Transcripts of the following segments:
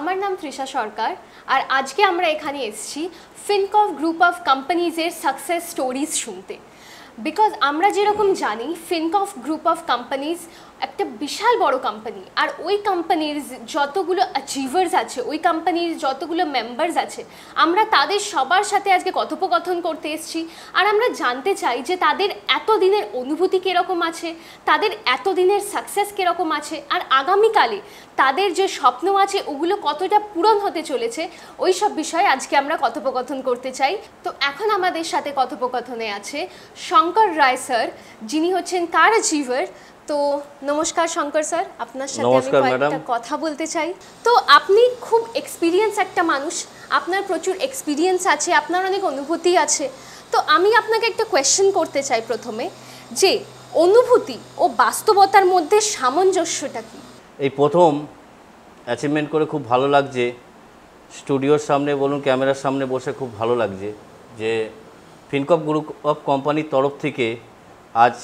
আমার নাম তৃষা সরকার আর আজকে আমরা এখানে এসেছি ফিনকপ গ্রুপ অফ কোম্পানিজের সাকসেস স্টোরিজ শুনতে। বিকজ আমরা যেরকম জানি ফিনকপ গ্রুপ অফ কোম্পানিজ একটা বিশাল বড় কোম্পানি, আর ওই কোম্পানির যতগুলো অ্যাচিভার্স আছে, ওই কোম্পানির যতগুলো মেম্বার্স আছে, আমরা তাদের সবার সাথে আজকে কথোপকথন করতে এসেছি। আর আমরা জানতে চাই যে তাদের এতদিনের অনুভূতি কীরকম আছে, তাদের এতদিনের সাকসেস কীরকম আছে, আর আগামীকালে তাদের যে স্বপ্ন আছে ওগুলো কতটা পূরণ হতে চলেছে, ওই সব বিষয়ে আজকে আমরা কথোপকথন করতে চাই। তো এখন আমাদের সাথে কথোপকথনে আছে শঙ্কর রায় স্যার, যিনি হচ্ছেন কার অ্যাচিভার। তো নমস্কার শঙ্কর স্যার, আপনার সাথে আমি কয়েকটা কথা বলতে চাই। তো আপনি খুব এক্সপিরিয়েন্স একটা মানুষ, আপনার প্রচুর এক্সপিরিয়েন্স আছে, আপনার অনেক অনুভূতি আছে। তো আমি আপনাকে একটা কোয়েশ্চেন করতে চাই প্রথমে, যে অনুভূতি ও বাস্তবতার মধ্যে সামঞ্জস্যটা কি? এই প্রথম অ্যাচিভমেন্ট করে খুব ভালো লাগছে, স্টুডিওর সামনে বলুন ক্যামেরার সামনে বসে খুব ভালো লাগছে যে ফিনকপ গ্রুপ অফ কোম্পানির তরফ থেকে আজ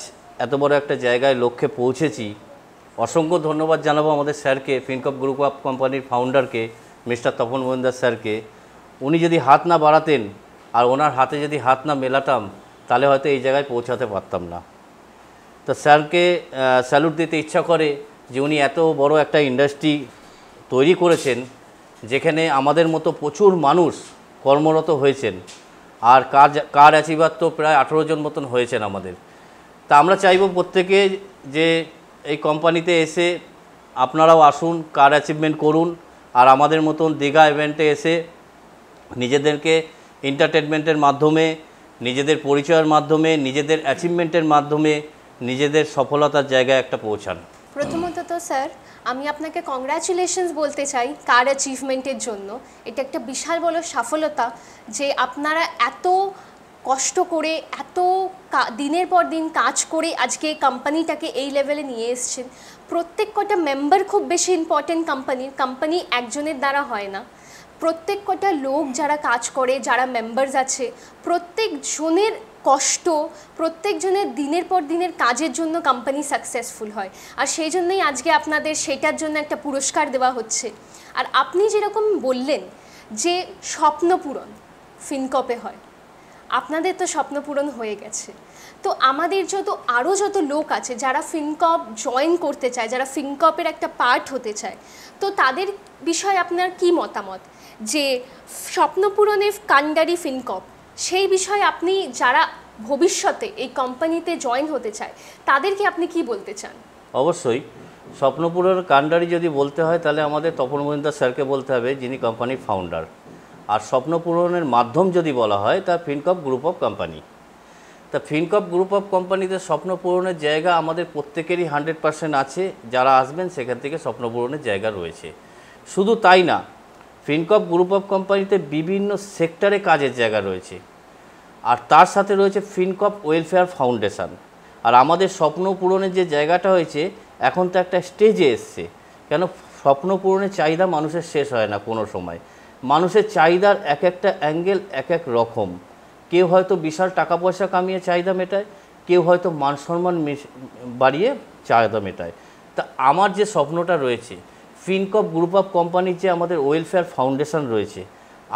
এত বড় একটা জায়গায় লক্ষ্যে পৌঁছেছি। অসংখ্য ধন্যবাদ জানাবো আমাদের স্যারকে, ফিনকপ গ্রুপ অফ কোম্পানির ফাউন্ডারকে মিস্টার তপন মজুমদার স্যারকে। উনি যদি হাত না বাড়াতেন আর ওনার হাতে যদি হাত না মেলাতাম তাহলে হয়তো এই জায়গায় পৌঁছাতে পারতাম না। তো স্যারকে স্যালুট দিতে ইচ্ছা করে যে উনি এত বড় একটা ইন্ডাস্ট্রি তৈরি করেছেন যেখানে আমাদের মতো প্রচুর মানুষ কর্মরত হয়েছেন, আর কার অ্যাচিভার তো প্রায় 18 জন মতন হয়েছেন আমাদের। তা আমরা চাইব প্রত্যেকে যে এই কোম্পানিতে এসে আপনারাও আসুন, কার অ্যাচিভমেন্ট করুন, আর আমাদের মতন দীঘা ইভেন্টে এসে নিজেদেরকে এন্টারটেনমেন্টের মাধ্যমে, নিজেদের পরিচয়ের মাধ্যমে, নিজেদের অ্যাচিভমেন্টের মাধ্যমে নিজেদের সফলতার জায়গায় একটা পৌঁছান। প্রথমত তো স্যার আমি আপনাকে কংগ্রাচুলেশনস বলতে চাই কার অ্যাচিভমেন্টের জন্য। এটা একটা বিশাল বড় সফলতা যে আপনারা এত কষ্ট করে, এত দিনের পর দিন কাজ করে আজকে কোম্পানিটাকে এই লেভেলে নিয়ে এসেছেন। প্রত্যেক কটা মেম্বার খুব বেশি ইম্পর্টেন্ট কোম্পানি একজনের দ্বারা হয় না। প্রত্যেক কটা লোক যারা কাজ করে, যারা মেম্বার্স আছে, প্রত্যেকজনের কষ্ট, প্রত্যেকজনের দিনের পর দিনের কাজের জন্য কোম্পানি সাকসেসফুল হয়। আর সেই জন্যই আজকে আপনাদের সেটার জন্য একটা পুরস্কার দেওয়া হচ্ছে। আর আপনি যেরকম বললেন যে স্বপ্ন পূরণ ফিনকপে হয়, আপনাদের তো স্বপ্ন পূরণ হয়ে গেছে। তো আমাদের আরও যত লোক আছে যারা ফিনকপ জয়েন করতে চায়, যারা ফিনকপের একটা পার্ট হতে চায়, তো তাদের বিষয়ে আপনার কি মতামত? যে স্বপ্ন পূরণে কান্ডারি ফিনকপ, সেই বিষয়ে আপনি যারা ভবিষ্যতে এই কোম্পানিতে জয়েন হতে চায় তাদেরকে আপনি কি বলতে চান? অবশ্যই স্বপ্ন পূরণের কান্ডারি যদি বলতে হয় তাহলে আমাদের তপন মজুমদার স্যারকে বলতে হবে, যিনি কোম্পানির ফাউন্ডার। আর স্বপ্ন পূরণের মাধ্যম যদি বলা হয় তা ফিনকপ গ্রুপ অফ কোম্পানি। তা ফিনকপ গ্রুপ অফ কোম্পানিতে স্বপ্ন পূরণের জায়গা আমাদের প্রত্যেকেরই 100% আছে। যারা আসবেন সেখান থেকে স্বপ্ন পূরণের জায়গা রয়েছে। শুধু তাই না, ফিনকপ গ্রুপ অফ কোম্পানিতে বিভিন্ন সেক্টরে কাজের জায়গা রয়েছে, আর তার সাথে রয়েছে ফিনকপ ওয়েলফেয়ার ফাউন্ডেশন। আর আমাদের স্বপ্ন পূরণের যে জায়গাটা হয়েছে এখন তো একটা স্টেজে এসছে। কেন, স্বপ্ন পূরণের চাহিদা মানুষের শেষ হয় না কোনো সময়। মানুষের চাহিদার এক একটা অ্যাঙ্গেল এক এক রকম। কেউ হয়তো বিশাল টাকা পয়সা কামিয়ে চাহিদা মেটায়, কেউ হয়তো মান সম্মান বাড়িয়ে চাহিদা মেটায়। তা আমার যে স্বপ্নটা রয়েছে, ফিনকপ গ্রুপ অফ কোম্পানির যে আমাদের ওয়েলফেয়ার ফাউন্ডেশন রয়েছে,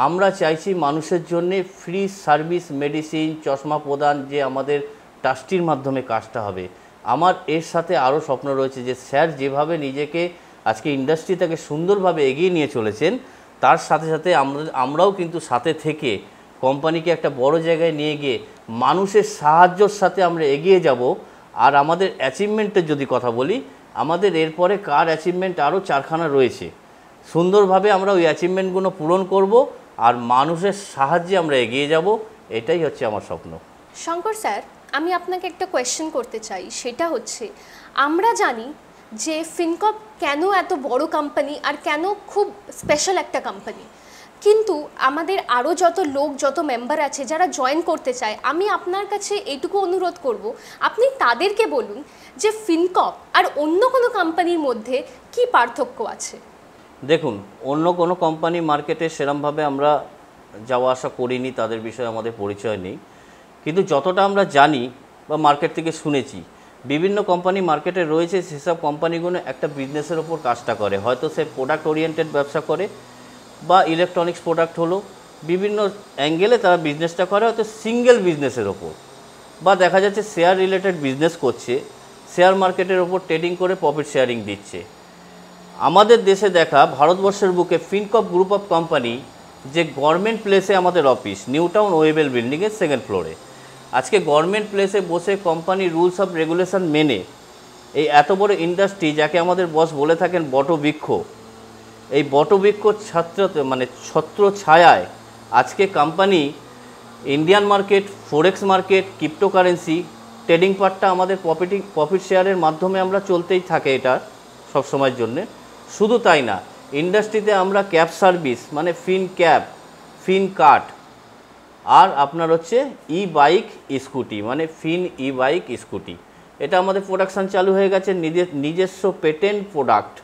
আমরা চাইছি মানুষের জন্যে ফ্রি সার্ভিস, মেডিসিন, চশমা প্রদান, যে আমাদের ট্রাস্টির মাধ্যমে কাজটা হবে। আমার এর সাথে আরও স্বপ্ন রয়েছে যে স্যার যেভাবে নিজেকে আজকে ইন্ডাস্ট্রিটাকে সুন্দরভাবে এগিয়ে নিয়ে চলেছেন, তার সাথে সাথে আমরাও কিন্তু সাথে থেকে কোম্পানিকে একটা বড় জায়গায় নিয়ে গিয়ে মানুষের সাহায্যর সাথে আমরা এগিয়ে যাব। আর আমাদের অ্যাচিভমেন্টের যদি কথা বলি, আমাদের এরপরে কার অ্যাচিভমেন্ট আরও 4খানা রয়েছে। সুন্দরভাবে আমরা ওই অ্যাচিভমেন্টগুলো পূরণ করব আর মানুষের সাহায্যে আমরা এগিয়ে যাব। এটাই হচ্ছে আমার স্বপ্ন। শঙ্কর স্যার, আমি আপনাকে একটা কোয়েশ্চেন করতে চাই, সেটা হচ্ছে আমরা জানি যে ফিনকপ কেন এত বড় কোম্পানি আর কেন খুব স্পেশাল একটা কোম্পানি, কিন্তু আমাদের আরও যত লোক, যত মেম্বার আছে যারা জয়েন করতে চায়, আমি আপনার কাছে এইটুকু অনুরোধ করব, আপনি তাদেরকে বলুন যে ফিনকপ আর অন্য কোনো কোম্পানির মধ্যে কি পার্থক্য আছে। দেখুন, অন্য কোনো কোম্পানি মার্কেটে সেরমভাবে আমরা যাওয়া আসা করিনি, তাদের বিষয়ে আমাদের পরিচয় নেই। কিন্তু যতটা আমরা জানি বা মার্কেট থেকে শুনেছি, বিভিন্ন কোম্পানি মার্কেটে রয়েছে, সেসব কোম্পানিগুলো একটা বিজনেসের ওপর কাজটা করে। হয়তো সে প্রোডাক্ট ওরিয়েন্টেড ব্যবসা করে, বা ইলেকট্রনিক্স প্রোডাক্ট হলো, বিভিন্ন অ্যাঙ্গেলে তারা বিজনেসটা করে, হয়তো সিঙ্গেল বিজনেসের ওপর, বা দেখা যাচ্ছে শেয়ার রিলেটেড বিজনেস করছে, শেয়ার মার্কেটের ওপর ট্রেডিং করে প্রফিট শেয়ারিং দিচ্ছে। আমাদের দেশে দেখা ভারতবর্ষের বুকে ফিনকর্প গ্রুপ অফ কোম্পানি, যে গভর্নমেন্ট প্লেসে আমাদের অফিস, নিউ টাউন ওয়েবেল বিল্ডিংয়ের 2nd ফ্লোরে, আজকে গভর্নমেন্ট প্লেসে বসে কোম্পানি রুলস অফ রেগুলেশন মেনে এই এত বড় ইন্ডাস্ট্রি, যাকে আমাদের বস বলে থাকেন বটবৃক্ষ, এই বটবৃক্ষ ছত্র ছায়ায় আজকে কোম্পানি ইন্ডিয়ান মার্কেট, ফরেক্স মার্কেট, ক্রিপ্টোকারেন্সি ট্রেডিং পার্টটা আমাদের প্রফিট শেয়ারের মাধ্যমে আমরা চলতেই থাকে এটা সবসময়ের জন্যে। শুধু তাই না, ইন্ডাস্ট্রিতে আমরা ক্যাব সার্ভিস মানে ফিন ক্যাব, ফিন কার্ট, আর আপনার হচ্ছে ই বাইক স্কুটি মানে ফিন ই বাইক স্কুটি, এটা আমাদের প্রোডাকশান চালু হয়ে গেছে, নিজস্ব পেটেন্ট প্রোডাক্ট,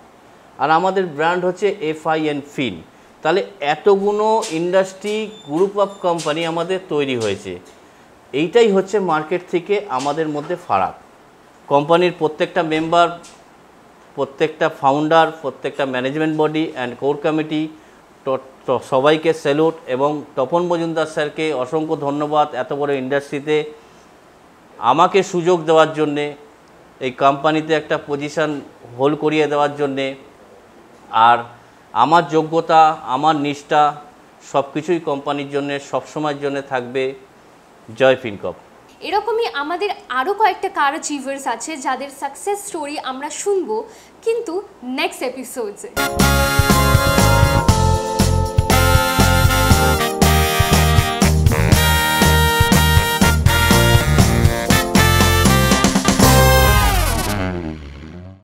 আর আমাদের ব্র্যান্ড হচ্ছে FIN ফিন। তাহলে এতগুলো ইন্ডাস্ট্রি গ্রুপ অফ কোম্পানি আমাদের তৈরি হয়েছে, এইটাই হচ্ছে মার্কেট থেকে আমাদের মধ্যে ফারাক। কোম্পানির প্রত্যেকটা মেম্বার, প্রত্যেকটা ফাউন্ডার, প্রত্যেকটা management body and core committee, তো সবাইকে স্যালুট, এবং তপন মজুমদার স্যারকে অসংখ্য ধন্যবাদ এত বড় ইন্ডাস্ট্রিতে আমাকে সুযোগ দেওয়ার জন্যে, এই কোম্পানিতে একটা পজিশন হোল্ড করিয়ে দেওয়ার জন্যে। আর আমার যোগ্যতা, আমার নিষ্ঠা সব কিছুই কোম্পানির জন্য সবসময়ের জন্য থাকবে। জয় ফিনকর্প। এরকমই আমাদের আরও কয়েকটা কার অ্যাচিভার্স আছে যাদের সাকসেস স্টোরি আমরা শুনবো, কিন্তু নেক্সট এপিসোডসে।